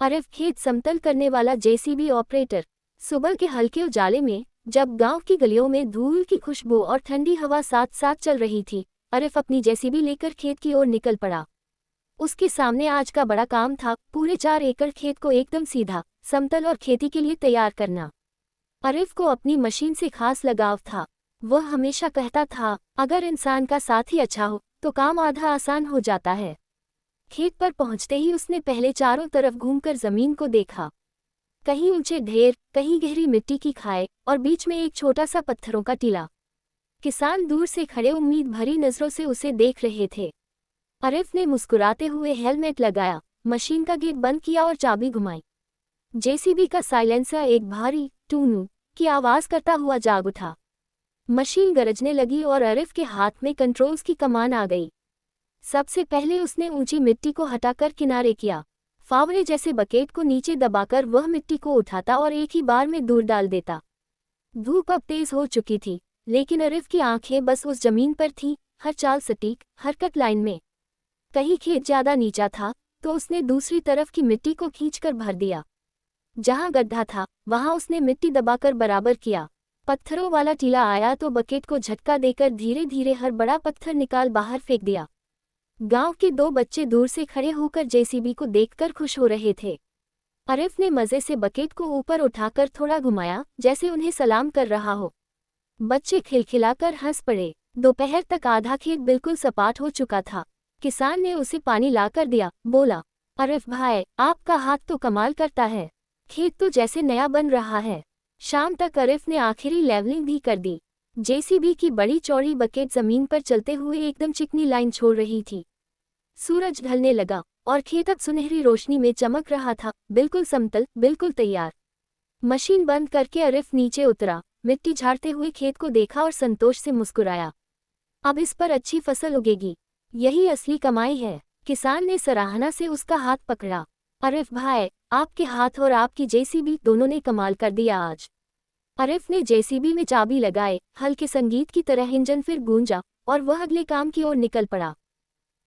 अरफ खेत समतल करने वाला जेसीबी ऑपरेटर। सुबह के हल्के उजाले में जब गांव की गलियों में धूल की खुशबू और ठंडी हवा साथ साथ चल रही थी, अरफ अपनी जेसीबी लेकर खेत की ओर निकल पड़ा। उसके सामने आज का बड़ा काम था, पूरे 4 एकड़ खेत को एकदम सीधा, समतल और खेती के लिए तैयार करना। अरफ को अपनी मशीन से खास लगाव था। वह हमेशा कहता था, अगर इंसान का साथ ही अच्छा हो तो काम आधा आसान हो जाता है। खेत पर पहुंचते ही उसने पहले चारों तरफ घूमकर जमीन को देखा। कहीं ऊंचे ढेर, कहीं गहरी मिट्टी की खाई और बीच में एक छोटा सा पत्थरों का टीला। किसान दूर से खड़े उम्मीद भरी नजरों से उसे देख रहे थे। अरफ ने मुस्कुराते हुए हेलमेट लगाया, मशीन का गेट बंद किया और चाबी घुमाई। जेसीबी का साइलेंसर एक भारी टूनू की आवाज करता हुआ जाग उठा। मशीन गरजने लगी और अरफ के हाथ में कंट्रोल्स की कमान आ गई। सबसे पहले उसने ऊंची मिट्टी को हटाकर किनारे किया। फावड़े जैसे बकेट को नीचे दबाकर वह मिट्टी को उठाता और एक ही बार में दूर डाल देता। धूप अब तेज हो चुकी थी, लेकिन अरफ की आंखें बस उस जमीन पर थीं, हर चाल सटीक, हरकत लाइन में। कहीं खेत ज्यादा नीचा था तो उसने दूसरी तरफ की मिट्टी को खींचकर भर दिया। जहां गड्ढा था वहां उसने मिट्टी दबाकर बराबर किया। पत्थरों वाला टीला आया तो बकेट को झटका देकर धीरे धीरे हर बड़ा पत्थर निकाल बाहर फेंक दिया। गांव के 2 बच्चे दूर से खड़े होकर जेसीबी को देखकर खुश हो रहे थे। अरफ ने मजे से बकेट को ऊपर उठाकर थोड़ा घुमाया, जैसे उन्हें सलाम कर रहा हो। बच्चे खिलखिलाकर हंस पड़े। दोपहर तक आधा खेत बिल्कुल सपाट हो चुका था। किसान ने उसे पानी लाकर दिया, बोला, अरफ भाई, आपका हाथ तो कमाल करता है। खेत तो जैसे नया बन रहा है। शाम तक अरफ ने आखिरी लेवलिंग भी कर दी। जेसीबी की बड़ी चौड़ी बकेट जमीन पर चलते हुए एकदम चिकनी लाइन छोड़ रही थी। सूरज ढलने लगा और खेत अब सुनहरी रोशनी में चमक रहा था, बिल्कुल समतल, बिल्कुल तैयार। मशीन बंद करके अरफ नीचे उतरा, मिट्टी झाड़ते हुए खेत को देखा और संतोष से मुस्कुराया। अब इस पर अच्छी फसल उगेगी, यही असली कमाई है। किसान ने सराहना से उसका हाथ पकड़ा। अरफ भाई, आपके हाथ और आपकी जेसीबी दोनों ने कमाल कर दिया आज। अरफ ने जेसीबी में चाबी लगाए, हल्के संगीत की तरह इंजन फिर गूंजा और वह अगले काम की ओर निकल पड़ा।